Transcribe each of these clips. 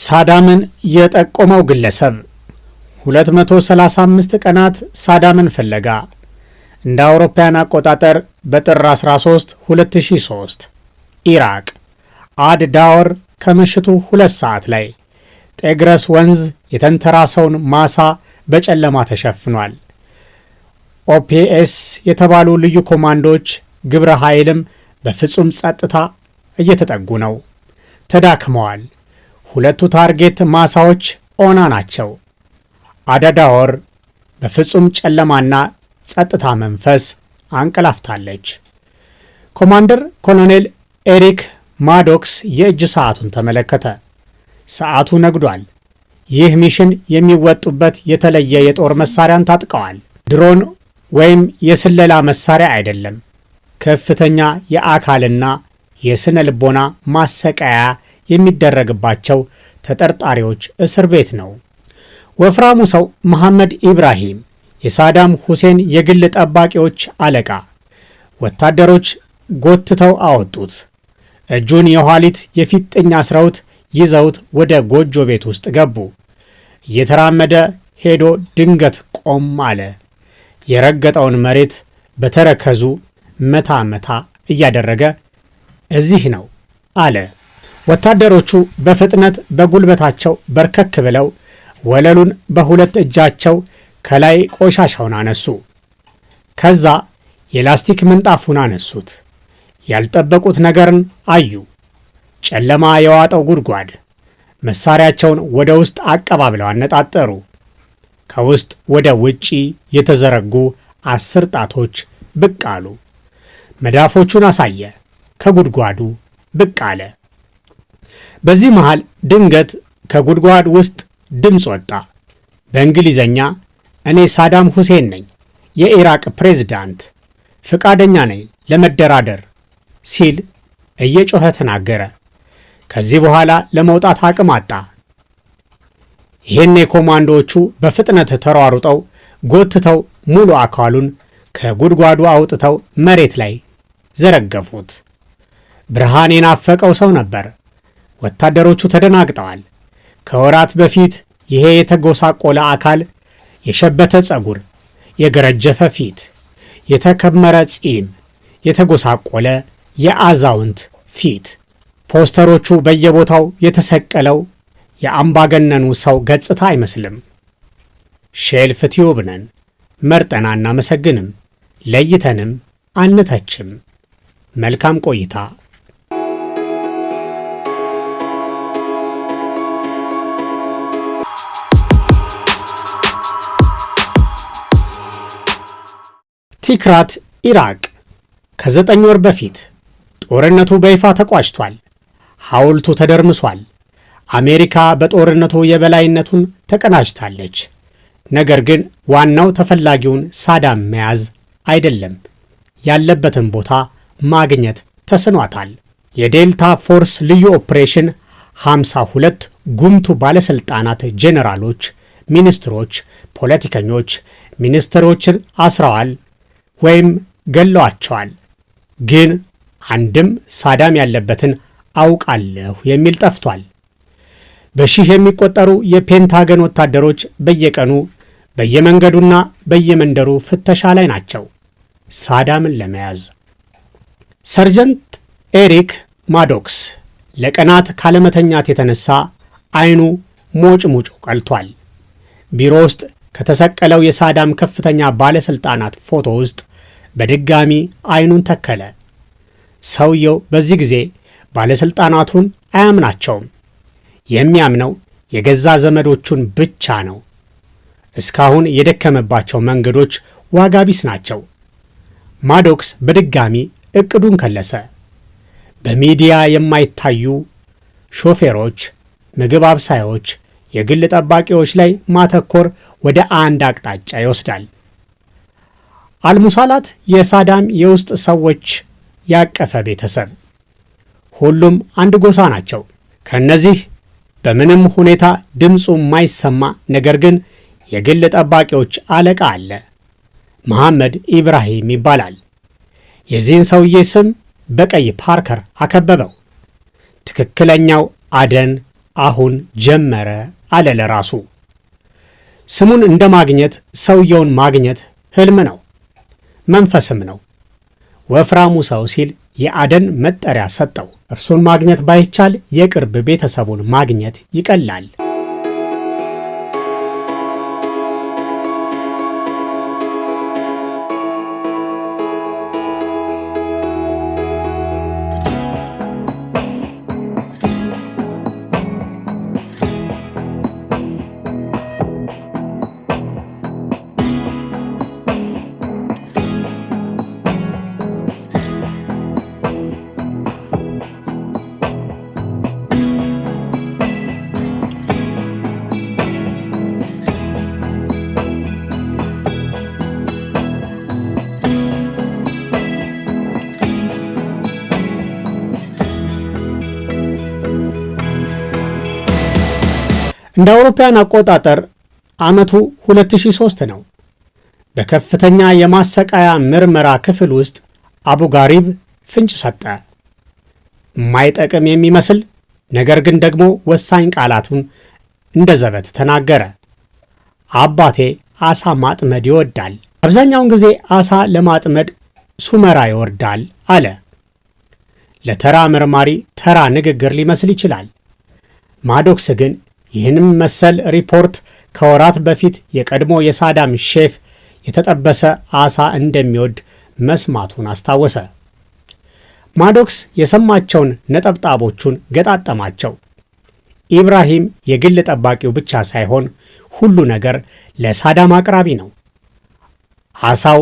ሳዳምን የጠቆመው ግለሰብ 235 ቀናት ሳዳምን ፍለጋ እንደ አውሮፓውያን አቆጣጠር በጥር 13 2003 ኢራቅ አድ ዳወር ከምሽቱ 2 ሰዓት ላይ ጤግረስ ወንዝ የተንተራሰውን ማሳ በጨለማ ተሸፍኗል። ኦፒኤስ የተባሉ ልዩ ኮማንዶች ግብረ ኃይልም በፍጹም ጸጥታ እየተጠጉ ነው። ተዳክመዋል። ሁለቱ ታርጌት ማሳዎች ኦና ናቸው። አዳዳወር በፍጹም ጨለማና ጸጥታ መንፈስ አንቀላፍታለች። ኮማንደር ኮሎኔል ኤሪክ ማዶክስ የእጅ ሰዓቱን ተመለከተ። ሰዓቱ ነግዷል። ይህ ሚሽን የሚወጡበት የተለየ የጦር መሳሪያን ታጥቀዋል። ድሮን ወይም የስለላ መሳሪያ አይደለም። ከፍተኛ የአካልና የስነ ልቦና ማሰቃያ የሚደረግባቸው ተጠርጣሪዎች እስር ቤት ነው። ወፍራሙ ሰው መሐመድ ኢብራሂም የሳዳም ሁሴን የግል ጠባቂዎች አለቃ። ወታደሮች ጎትተው አወጡት። እጁን የኋሊት የፊጥኝ አስረውት ይዘውት ወደ ጎጆ ቤት ውስጥ ገቡ። እየተራመደ ሄዶ ድንገት ቆም አለ። የረገጠውን መሬት በተረከዙ መታ መታ እያደረገ እዚህ ነው አለ። ወታደሮቹ በፍጥነት በጉልበታቸው በርከክ ብለው ወለሉን በሁለት እጃቸው ከላይ ቆሻሻውን አነሱ። ከዛ የላስቲክ ምንጣፉን አነሱት። ያልጠበቁት ነገርን አዩ። ጨለማ የዋጠው ጉድጓድ። መሳሪያቸውን ወደ ውስጥ አቀባብለው አነጣጠሩ። ከውስጥ ወደ ውጪ የተዘረጉ 10 ጣቶች ብቅ አሉ። መዳፎቹን አሳየ። ከጉድጓዱ ብቅ አለ። በዚህ መሃል ድንገት ከጉድጓድ ውስጥ ድምፅ ወጣ። በእንግሊዘኛ እኔ ሳዳም ሁሴን ነኝ፣ የኢራቅ ፕሬዝዳንት፣ ፍቃደኛ ነኝ ለመደራደር ሲል እየጮኸ ተናገረ። ከዚህ በኋላ ለመውጣት አቅም አጣ። ይህኔ ኮማንዶዎቹ በፍጥነት ተሯሩጠው ጎትተው ሙሉ አካሉን ከጉድጓዱ አውጥተው መሬት ላይ ዘረገፉት። ብርሃን የናፈቀው ሰው ነበር። ወታደሮቹ ተደናግጠዋል። ከወራት በፊት ይሄ የተጎሳቆለ አካል፣ የሸበተ ጸጉር፣ የገረጀፈ ፊት፣ የተከመረ ጺም፣ የተጎሳቆለ የአዛውንት ፊት፣ ፖስተሮቹ በየቦታው የተሰቀለው የአምባገነኑ ሰው ገጽታ አይመስልም። ሼልፍ ቲዩብ ነን። መርጠን አናመሰግንም፣ ለይተንም አንተችም። መልካም ቆይታ። ቲክራት ኢራቅ ከ9 ወር በፊት ጦርነቱ በይፋ ተቋጭቷል። ሐውልቱ ተደርምሷል። አሜሪካ በጦርነቱ የበላይነቱን ተቀናጅታለች። ነገር ግን ዋናው ተፈላጊውን ሳዳም መያዝ አይደለም፣ ያለበትን ቦታ ማግኘት ተስኗታል። የዴልታ ፎርስ ልዩ ኦፕሬሽን 52 ጉምቱ ባለሥልጣናት፣ ጄኔራሎች፣ ሚኒስትሮች፣ ፖለቲከኞች ሚኒስትሮችን አስረዋል ወይም ገለዋቸዋል። ግን አንድም ሳዳም ያለበትን አውቃለሁ የሚል ጠፍቷል። በሺህ የሚቆጠሩ የፔንታገን ወታደሮች በየቀኑ በየመንገዱና በየመንደሩ ፍተሻ ላይ ናቸው ሳዳምን ለመያዝ። ሰርጀንት ኤሪክ ማዶክስ ለቀናት ካለመተኛት የተነሳ አይኑ ሞጭሙጮ ቀልቷል። ቢሮ ውስጥ ከተሰቀለው የሳዳም ከፍተኛ ባለሥልጣናት ፎቶ ውስጥ በድጋሚ አይኑን ተከለ። ሰውየው በዚህ ጊዜ ባለሥልጣናቱን አያምናቸውም። የሚያምነው የገዛ ዘመዶቹን ብቻ ነው። እስካሁን የደከመባቸው መንገዶች ዋጋ ቢስ ናቸው። ማዶክስ በድጋሚ ዕቅዱን ከለሰ። በሚዲያ የማይታዩ ሾፌሮች፣ ምግብ አብሳዮች፣ የግል ጠባቂዎች ላይ ማተኮር ወደ አንድ አቅጣጫ ይወስዳል። አልሙሳላት የሳዳም የውስጥ ሰዎች ያቀፈ ቤተሰብ። ሁሉም አንድ ጎሳ ናቸው። ከነዚህ በምንም ሁኔታ ድምፁ የማይሰማ ነገር ግን የግል ጠባቂዎች አለቃ አለ። መሐመድ ኢብራሂም ይባላል። የዚህን ሰውዬ ስም በቀይ ፓርከር አከበበው። ትክክለኛው አደን አሁን ጀመረ አለ ለራሱ። ስሙን እንደ ማግኘት ሰውየውን ማግኘት ህልም ነው፣ መንፈስም ነው። ወፍራሙ ሰው ሲል የአደን መጠሪያ ሰጠው። እርሱን ማግኘት ባይቻል የቅርብ ቤተሰቡን ማግኘት ይቀላል። እንደ አውሮፓውያን አቆጣጠር ዓመቱ 2003 ነው። በከፍተኛ የማሰቃያ ምርመራ ክፍል ውስጥ አቡ ጋሪብ ፍንጭ ሰጠ። የማይጠቅም የሚመስል ነገር ግን ደግሞ ወሳኝ ቃላቱን እንደ ዘበት ተናገረ። አባቴ አሳ ማጥመድ ይወዳል። አብዛኛውን ጊዜ አሳ ለማጥመድ ሱመራ ይወርዳል አለ። ለተራ መርማሪ ተራ ንግግር ሊመስል ይችላል። ማዶክስ ግን ይህንም መሰል ሪፖርት ከወራት በፊት የቀድሞ የሳዳም ሼፍ የተጠበሰ አሳ እንደሚወድ መስማቱን አስታወሰ። ማዶክስ የሰማቸውን ነጠብጣቦቹን ገጣጠማቸው። ኢብራሂም የግል ጠባቂው ብቻ ሳይሆን ሁሉ ነገር ለሳዳም አቅራቢ ነው። አሳው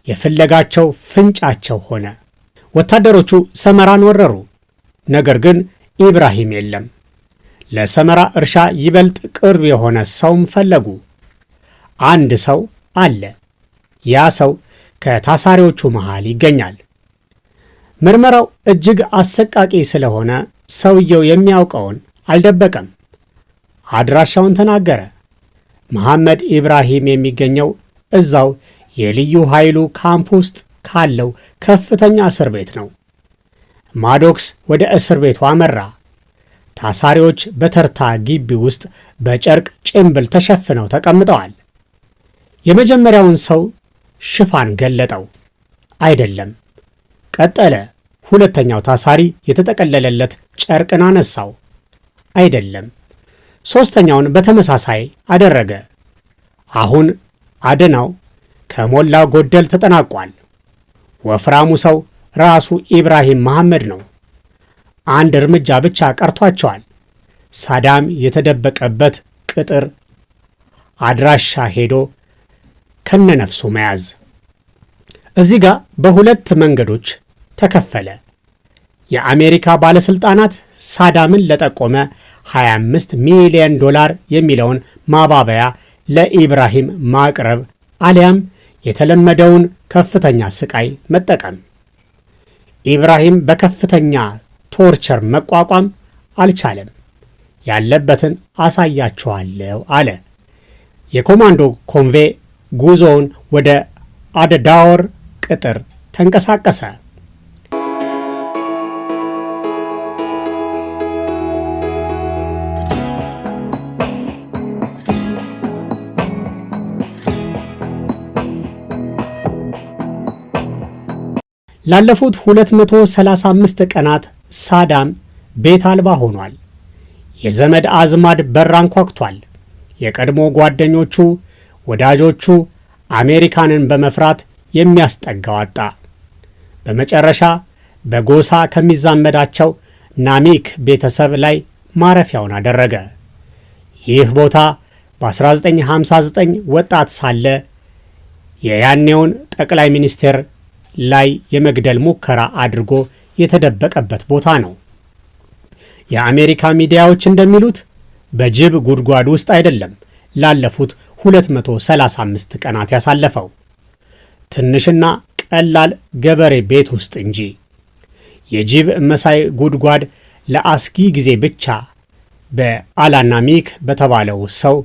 የፍለጋቸው ፍንጫቸው ሆነ። ወታደሮቹ ሰመራን ወረሩ። ነገር ግን ኢብራሂም የለም። ለሰመራ እርሻ ይበልጥ ቅርብ የሆነ ሰውም ፈለጉ። አንድ ሰው አለ። ያ ሰው ከታሳሪዎቹ መሃል ይገኛል። ምርመራው እጅግ አሰቃቂ ስለሆነ ሰውየው የሚያውቀውን አልደበቀም። አድራሻውን ተናገረ። መሐመድ ኢብራሂም የሚገኘው እዛው የልዩ ኃይሉ ካምፕ ውስጥ ካለው ከፍተኛ እስር ቤት ነው። ማዶክስ ወደ እስር ቤቱ አመራ። ታሳሪዎች በተርታ ግቢ ውስጥ በጨርቅ ጭምብል ተሸፍነው ተቀምጠዋል። የመጀመሪያውን ሰው ሽፋን ገለጠው። አይደለም። ቀጠለ። ሁለተኛው ታሳሪ የተጠቀለለለት ጨርቅን አነሳው። አይደለም። ሦስተኛውን በተመሳሳይ አደረገ። አሁን አደናው ከሞላ ጎደል ተጠናቋል። ወፍራሙ ሰው ራሱ ኢብራሂም መሐመድ ነው። አንድ እርምጃ ብቻ ቀርቷቸዋል። ሳዳም የተደበቀበት ቅጥር አድራሻ ሄዶ ከነነፍሱ መያዝ። እዚህ ጋር በሁለት መንገዶች ተከፈለ። የአሜሪካ ባለስልጣናት ሳዳምን ለጠቆመ $25 ሚሊዮን የሚለውን ማባበያ ለኢብራሂም ማቅረብ አሊያም የተለመደውን ከፍተኛ ስቃይ መጠቀም። ኢብራሂም በከፍተኛ ቶርቸር መቋቋም አልቻለም። ያለበትን አሳያቸዋለሁ አለ። የኮማንዶ ኮንቬ ጉዞውን ወደ አደዳወር ቅጥር ተንቀሳቀሰ። ላለፉት 235 ቀናት ሳዳም ቤት አልባ ሆኗል። የዘመድ አዝማድ በር አንኳኩቷል። የቀድሞ ጓደኞቹ፣ ወዳጆቹ አሜሪካንን በመፍራት የሚያስጠጋው አጣ። በመጨረሻ በጎሳ ከሚዛመዳቸው ናሚክ ቤተሰብ ላይ ማረፊያውን አደረገ። ይህ ቦታ በ1959 ወጣት ሳለ የያኔውን ጠቅላይ ሚኒስቴር ላይ የመግደል ሙከራ አድርጎ የተደበቀበት ቦታ ነው። የአሜሪካ ሚዲያዎች እንደሚሉት በጅብ ጉድጓድ ውስጥ አይደለም ላለፉት 235 ቀናት ያሳለፈው፣ ትንሽና ቀላል ገበሬ ቤት ውስጥ እንጂ። የጅብ መሳይ ጉድጓድ ለአስጊ ጊዜ ብቻ በአላናሚክ በተባለው ሰው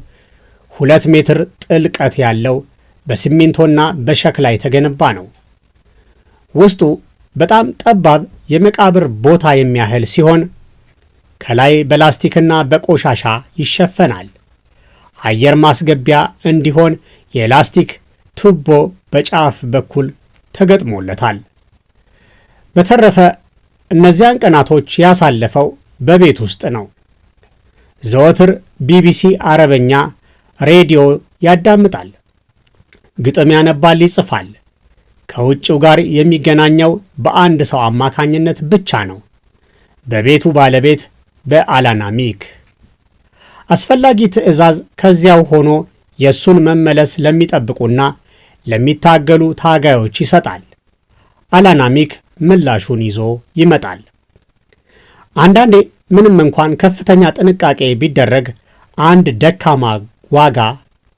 2 ሜትር ጥልቀት ያለው በሲሚንቶና በሸክላ የተገነባ ነው። ውስጡ በጣም ጠባብ የመቃብር ቦታ የሚያህል ሲሆን ከላይ በላስቲክና በቆሻሻ ይሸፈናል። አየር ማስገቢያ እንዲሆን የላስቲክ ቱቦ በጫፍ በኩል ተገጥሞለታል። በተረፈ እነዚያን ቀናቶች ያሳለፈው በቤት ውስጥ ነው። ዘወትር ቢቢሲ አረበኛ ሬዲዮ ያዳምጣል። ግጥም ያነባል፣ ይጽፋል። ከውጭው ጋር የሚገናኘው በአንድ ሰው አማካኝነት ብቻ ነው፣ በቤቱ ባለቤት በአላናሚክ። አስፈላጊ ትዕዛዝ ከዚያው ሆኖ የእሱን መመለስ ለሚጠብቁና ለሚታገሉ ታጋዮች ይሰጣል። አላናሚክ ምላሹን ይዞ ይመጣል። አንዳንዴ ምንም እንኳን ከፍተኛ ጥንቃቄ ቢደረግ አንድ ደካማ ዋጋ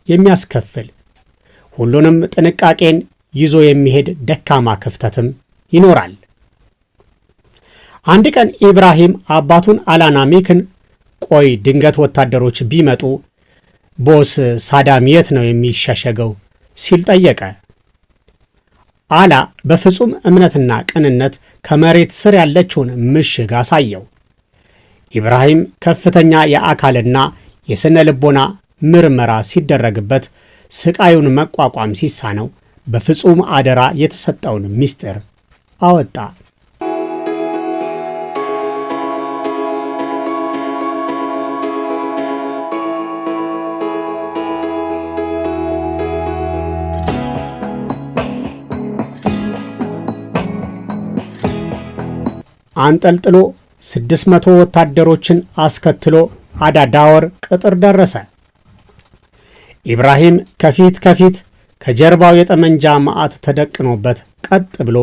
የሚያስከፍል፣ ሁሉንም ጥንቃቄን ይዞ የሚሄድ ደካማ ክፍተትም ይኖራል። አንድ ቀን ኢብራሂም አባቱን አላናሚክን ቆይ ድንገት ወታደሮች ቢመጡ ቦስ ሳዳም የት ነው የሚሸሸገው ሲል ጠየቀ። አላ በፍጹም እምነትና ቅንነት ከመሬት ስር ያለችውን ምሽግ አሳየው። ኢብራሂም ከፍተኛ የአካልና የስነ ልቦና ምርመራ ሲደረግበት ስቃዩን መቋቋም ሲሳነው በፍጹም አደራ የተሰጠውን ምስጢር አወጣ። አንጠልጥሎ 600 ወታደሮችን አስከትሎ አዳዳወር ቅጥር ደረሰ። ኢብራሂም ከፊት ከጀርባው የጠመንጃ ማዕት ተደቅኖበት ቀጥ ብሎ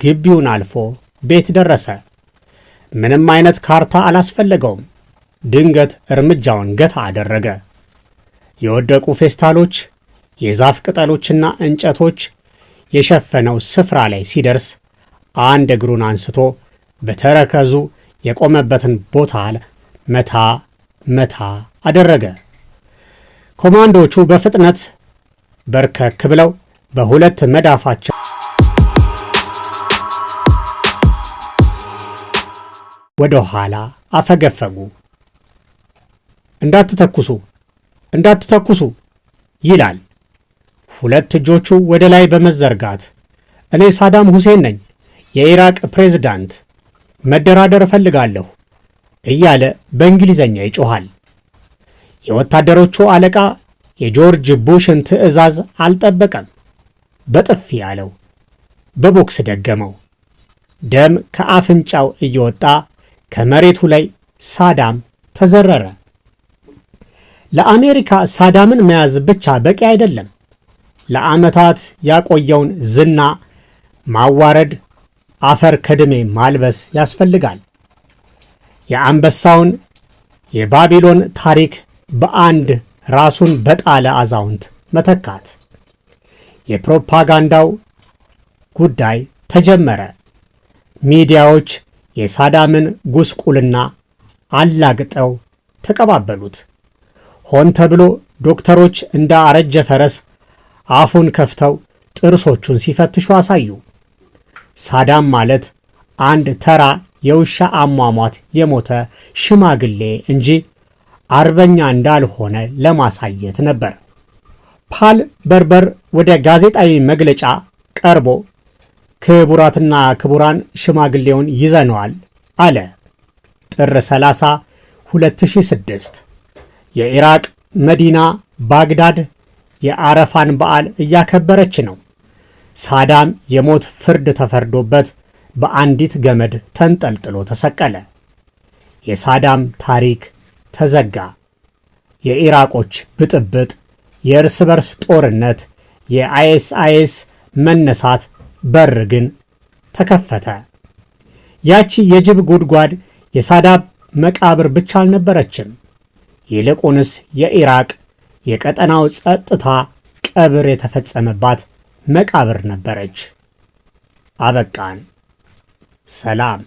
ግቢውን አልፎ ቤት ደረሰ። ምንም አይነት ካርታ አላስፈለገውም። ድንገት እርምጃውን ገታ አደረገ። የወደቁ ፌስታሎች፣ የዛፍ ቅጠሎችና እንጨቶች የሸፈነው ስፍራ ላይ ሲደርስ አንድ እግሩን አንስቶ በተረከዙ የቆመበትን ቦታ መታ አደረገ። ኮማንዶቹ በፍጥነት በርከክ ብለው በሁለት መዳፋቸው ወደ ኋላ አፈገፈጉ። እንዳትተኩሱ ይላል። ሁለት እጆቹ ወደ ላይ በመዘርጋት እኔ ሳዳም ሁሴን ነኝ፣ የኢራቅ ፕሬዝዳንት፣ መደራደር እፈልጋለሁ እያለ በእንግሊዘኛ ይጮኻል። የወታደሮቹ አለቃ የጆርጅ ቡሽን ትዕዛዝ አልጠበቀም። በጥፊ አለው፣ በቦክስ ደገመው። ደም ከአፍንጫው እየወጣ ከመሬቱ ላይ ሳዳም ተዘረረ። ለአሜሪካ ሳዳምን መያዝ ብቻ በቂ አይደለም። ለዓመታት ያቆየውን ዝና ማዋረድ፣ አፈር ከድሜ ማልበስ ያስፈልጋል። የአንበሳውን የባቢሎን ታሪክ በአንድ ራሱን በጣለ አዛውንት መተካት። የፕሮፓጋንዳው ጉዳይ ተጀመረ። ሚዲያዎች የሳዳምን ጉስቁልና አላግጠው ተቀባበሉት። ሆን ተብሎ ዶክተሮች እንደ አረጀ ፈረስ አፉን ከፍተው ጥርሶቹን ሲፈትሹ አሳዩ። ሳዳም ማለት አንድ ተራ የውሻ አሟሟት የሞተ ሽማግሌ እንጂ አርበኛ እንዳልሆነ ለማሳየት ነበር። ፓል በርበር ወደ ጋዜጣዊ መግለጫ ቀርቦ ክቡራትና ክቡራን ሽማግሌውን ይዘነዋል አለ። ጥር 30 2006 የኢራቅ መዲና ባግዳድ የአረፋን በዓል እያከበረች ነው። ሳዳም የሞት ፍርድ ተፈርዶበት በአንዲት ገመድ ተንጠልጥሎ ተሰቀለ። የሳዳም ታሪክ ተዘጋ። የኢራቆች ብጥብጥ፣ የእርስ በርስ ጦርነት፣ የአይኤስአይኤስ መነሳት በር ግን ተከፈተ። ያቺ የጅብ ጉድጓድ የሳዳም መቃብር ብቻ አልነበረችም። ይልቁንስ የኢራቅ የቀጠናው ጸጥታ ቀብር የተፈጸመባት መቃብር ነበረች። አበቃን። ሰላም።